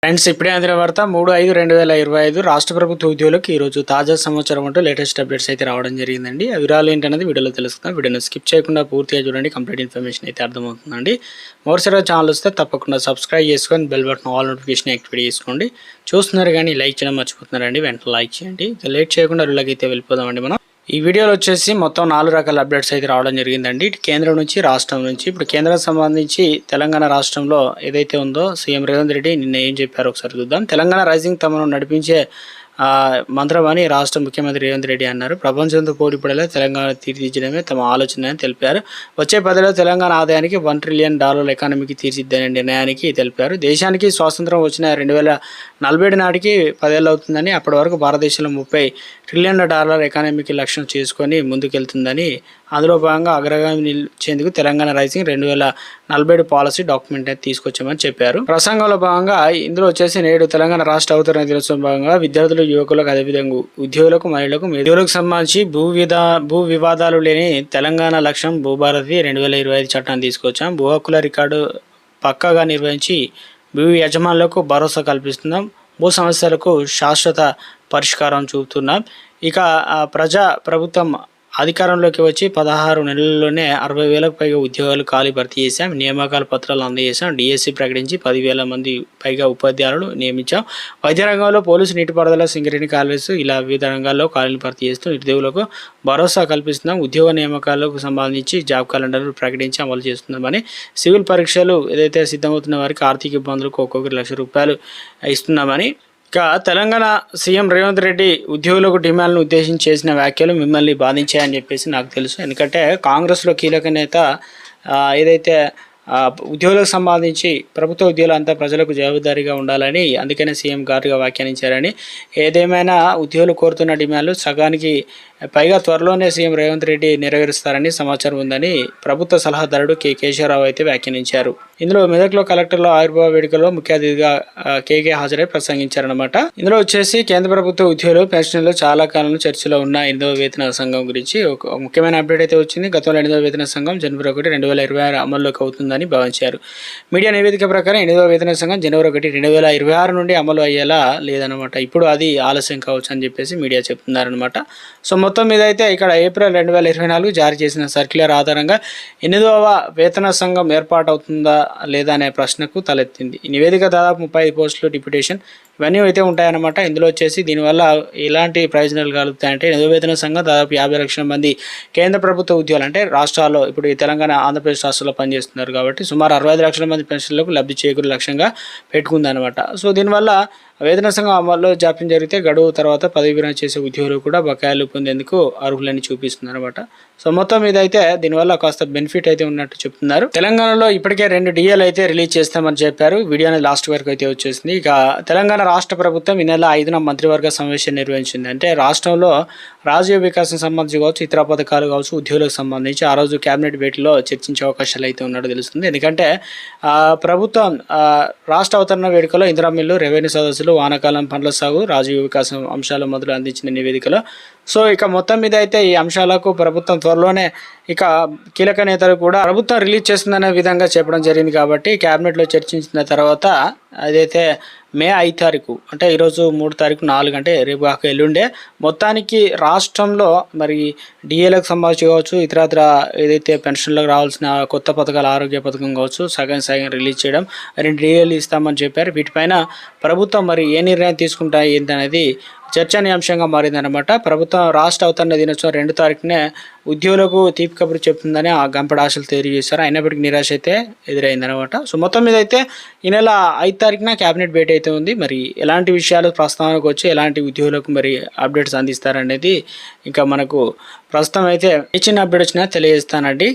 Friends, ఇప్పుడే అందిన వార్త 3/5/2025 రాష్ట్ర ప్రభుత్వ ఉద్యోగులకు ఈరోజు తాజా సమాచారం అంటూ లేటెస్ట్ అప్డేట్స్ అయితే రావడం జరిగిందండి. ఆ వివరాలు ఏంటనేది వీడియోలో తెలుసుకుందాం. వీడియోని స్కిప్ చేయకుండా పూర్తిగా చూడండి. కంప్లీట్ ఇన్ఫర్మేషన్ అయితే అర్థమవుతుందండి. మరోసారి ఛానల్ వస్తే తప్పకుండా సబ్స్క్రైబ్ చేసుకొని bell button all notification activate చేసుకోండి. చూస్తున్నారు కానీ లైక్ చేయడం మర్చిపోతున్నారండి. వెంటనే లైక్ చేయండి. లేట్ చేయకుండా వీళ్ళకి అయితే వెళ్ళిపోదామండి. మనం ఈ వీడియోలో వచ్చేసి మొత్తం 4 రకాల అప్డేట్స్ అయితే రావడం జరిగిందండి. కేంద్రం నుంచి, రాష్ట్రం నుంచి. ఇప్పుడు కేంద్రానికి సంబంధించి తెలంగాణ రాష్ట్రంలో ఏదైతే ఉందో సీఎం రేవంత్ రెడ్డి నిన్న ఏం చెప్పారో ఒకసారి చూద్దాం. తెలంగాణ రైజింగ్ తమను నడిపించే మంత్రం అని రాష్ట్ర ముఖ్యమంత్రి రేవంత్ రెడ్డి అన్నారు. ప్రపంచంతో పోటీపడేలా తెలంగాణ తీర్చిదిద్దడమే తమ ఆలోచన అని తెలిపారు. వచ్చే 10లో తెలంగాణ ఆదాయానికి $1 ట్రిలియన్ ఎకానమీకి తీర్చిదిద్దనే నిర్ణయానికి తెలిపారు. దేశానికి స్వాతంత్రం వచ్చిన 2047 నాటికి 10 ఏళ్ళు అవుతుందని, అప్పటి వరకు భారతదేశంలో $30 ట్రిలియన్ ఎకానమీకి లక్ష్యం చేసుకొని ముందుకెళ్తుందని, అందులో భాగంగా అగ్రగామి నిలిచేందుకు తెలంగాణ రైజింగ్ 2047 పాలసీ డాక్యుమెంట్ అయితే తీసుకొచ్చామని చెప్పారు. ప్రసంగంలో భాగంగా ఇందులో వచ్చేసి నేడు తెలంగాణ రాష్ట్ర అవతరణ దినోత్సవం భాగంగా విద్యార్థులు, యువకులకు, అదేవిధంగా ఉద్యోగులకు, మహిళలకు, ఉద్యోగులకు సంబంధించి భూ వివాదాలు లేని తెలంగాణ లక్ష్యం భూభారతి 2025 చట్టాన్ని తీసుకొచ్చాం. భూ హక్కుల రికార్డు పక్కాగా నిర్వహించి భూ యజమానులకు భరోసా కల్పిస్తున్నాం. భూ సమస్యలకు శాశ్వత పరిష్కారం చూపుతున్నాం. ఇక ప్రభుత్వం అధికారంలోకి వచ్చి 16 నెలల్లోనే 60,000కు పైగా ఉద్యోగాలు ఖాళీ భర్తీ చేశాం. నియామకాల పత్రాలు అందజేశాం. డిఎస్సి ప్రకటించి 10,000 మంది పైగా ఉపాధ్యాయులను నియమించాం. వైద్య రంగంలో పోలీసు, నీటిపారుదల, సింగరేణి కాలేజీలు ఇలా వివిధ రంగాల్లో ఖాళీలు భర్తీ చేస్తూ నిరుద్యోగులకు భరోసా కల్పిస్తున్నాం. ఉద్యోగ నియామకాలకు సంబంధించి జాబ్ క్యాలెండర్లు ప్రకటించి అమలు చేస్తున్నామని, సివిల్ పరీక్షలు ఏదైతే సిద్ధమవుతున్న వారికి ఆర్థిక ఇబ్బందులకు ఒక్కొక్కరు ₹1,00,000 ఇస్తున్నామని, ఇక తెలంగాణ సీఎం రేవంత్ రెడ్డి ఉద్యోగులకు డిమాండ్లను ఉద్దేశించి చేసిన వ్యాఖ్యలు మిమ్మల్ని బాధించాయని చెప్పేసి నాకు తెలుసు. ఎందుకంటే కాంగ్రెస్లో కీలక నేత ఏదైతే ఉద్యోగులకు సంబంధించి ప్రభుత్వ ఉద్యోగులు అంతా ప్రజలకు జవాబుదారీగా ఉండాలని, అందుకనే సీఎం గారుగా వ్యాఖ్యానించారని, ఏదేమైనా ఉద్యోగులు కోరుతున్న డిమాండ్లు సగానికి పైగా త్వరలోనే సీఎం రేవంత్ రెడ్డి నెరవేరుస్తారని సమాచారం ఉందని ప్రభుత్వ సలహాదారుడు కేశవరావు అయితే వ్యాఖ్యానించారు. ఇందులో మెదక్లో కలెక్టర్లో ఆవిర్భావ వేడుకలో ముఖ్య అతిథిగా కేకే హాజరై ప్రసంగించారనమాట. ఇందులో వచ్చేసి కేంద్ర ప్రభుత్వ ఉద్యోగులు, పెన్షన్లు చాలా కాలం చర్చలో ఉన్న 8వ వేతన సంఘం గురించి ఒక ముఖ్యమైన అప్డేట్ అయితే వచ్చింది. గతంలో 8వ వేతన సంఘం జనవరి 1, 2026 అమల్లోకి అవుతుందని భావించారు. మీడియా నివేదిక ప్రకారం 8వ వేతన సంఘం జనవరి 1, 2026 నుండి అమలు అయ్యేలా లేదనమాట. ఇప్పుడు అది ఆలస్యం కావచ్చు అని చెప్పేసి మీడియా చెప్తున్నారనమాట. సో మొత్తం మీద అయితే ఇక్కడ ఏప్రిల్ 2024 జారీ చేసిన సర్క్యులర్ ఆధారంగా 8వ వేతన సంఘం ఏర్పాటు అవుతుందా లేదా అనే ప్రశ్నకు తలెత్తింది. ఈ నివేదిక దాదాపు 35 పోస్టులు, డిప్యూటేషన్ ఇవన్నీ అయితే ఉంటాయన్నమాట. ఇందులో వచ్చేసి దీనివల్ల ఎలాంటి ప్రయోజనాలు కలుగుతాయంటే, 8వ వేతన సంఘం దాదాపు 50 లక్షల మంది కేంద్ర ప్రభుత్వ ఉద్యోగులు, అంటే రాష్ట్రాల్లో ఇప్పుడు ఈ తెలంగాణ, ఆంధ్రప్రదేశ్ రాష్ట్రాల్లో పనిచేస్తున్నారు కాబట్టి సుమారు 65 లక్షల మంది పెన్షన్లకు లబ్ధి చేకూరే లక్ష్యంగా పెట్టుకుందనమాట. సో దీనివల్ల వేతన సంఘం అమల్లో జాప్యం జరిగితే గడువు తర్వాత పదవి విరమణ చేసే ఉద్యోగులు కూడా బకాయిలు పొందేందుకు అర్హులని చూపిస్తుంది అనమాట. సో మొత్తం మీద అయితే దీనివల్ల కాస్త బెనిఫిట్ అయితే ఉన్నట్టు చెప్తున్నారు. తెలంగాణలో ఇప్పటికే 2 డిఏలు అయితే రిలీజ్ చేస్తామని చెప్పారు. వీడియో అనేది లాస్ట్ వరకు అయితే వచ్చేసింది. ఇక తెలంగాణ రాష్ట్ర ప్రభుత్వం ఈ నెల 5న మంత్రివర్గ సమావేశం నిర్వహించింది. అంటే రాష్ట్రంలో రాజకీయ వికాసం సంబంధించి కావచ్చు, ఇతర పథకాలు కావచ్చు, ఉద్యోగులకు సంబంధించి ఆ రోజు కేబినెట్ భేటీలో చర్చించే అవకాశాలు అయితే ఉన్నట్టు తెలుస్తుంది. ఎందుకంటే ప్రభుత్వం రాష్ట్ర అవతరణ వేడుకలో ఇందిరా మిల్లు, రెవెన్యూ సదస్సులు, వానాకాలం పండ్ల సాగు, రాజకీయ వికాసం అంశాల మొదలు అందించిన నివేదికలో. సో ఇక మొత్తం మీద అయితే ఈ అంశాలకు ప్రభుత్వం త్వరలోనే ఇక కీలక నేతలు కూడా ప్రభుత్వం రిలీజ్ చేస్తుందనే విధంగా చెప్పడం జరిగింది. కాబట్టి కేబినెట్లో చర్చించిన తర్వాత అదైతే మే 5 తారీఖు, అంటే ఈరోజు 3 తారీఖు, 4 అంటే రేపు కాక ఎల్లుండే మొత్తానికి రాష్ట్రంలో మరి డిఏలకు సంబంధించి కావచ్చు, ఇతరత్ర ఏదైతే పెన్షన్లకు రావాల్సిన కొత్త పథకాలు, ఆరోగ్య పథకం కావచ్చు, సగం రిలీజ్ చేయడం, 2 డిఏలు ఇస్తామని చెప్పారు. వీటిపైన ప్రభుత్వం మరి ఏ నిర్ణయం తీసుకుంటా ఏంటనేది చర్చనీయాంశంగా మారిందనమాట. ప్రభుత్వం రాష్ట్ర అవతరణ దినోత్సవం 2 తారీఖునే ఉద్యోగులకు తీపి కబురు చెప్తుందని ఆ గంపడ ఆశలు తెలియజేశారు. అయినప్పటికీ నిరాశ అయితే ఎదురైందనమాట. సో మొత్తం మీద అయితే ఈ నెల 5 తారీఖున కేబినెట్ భేటీ అయితే ఉంది. మరి ఎలాంటి విషయాలు ప్రస్తావనకు వచ్చి ఎలాంటి ఉద్యోగులకు మరి అప్డేట్స్ అందిస్తారనేది ఇంకా మనకు ప్రస్తుతం అయితే చిన్న అప్డేట్ వచ్చినా తెలియజేస్తానండి.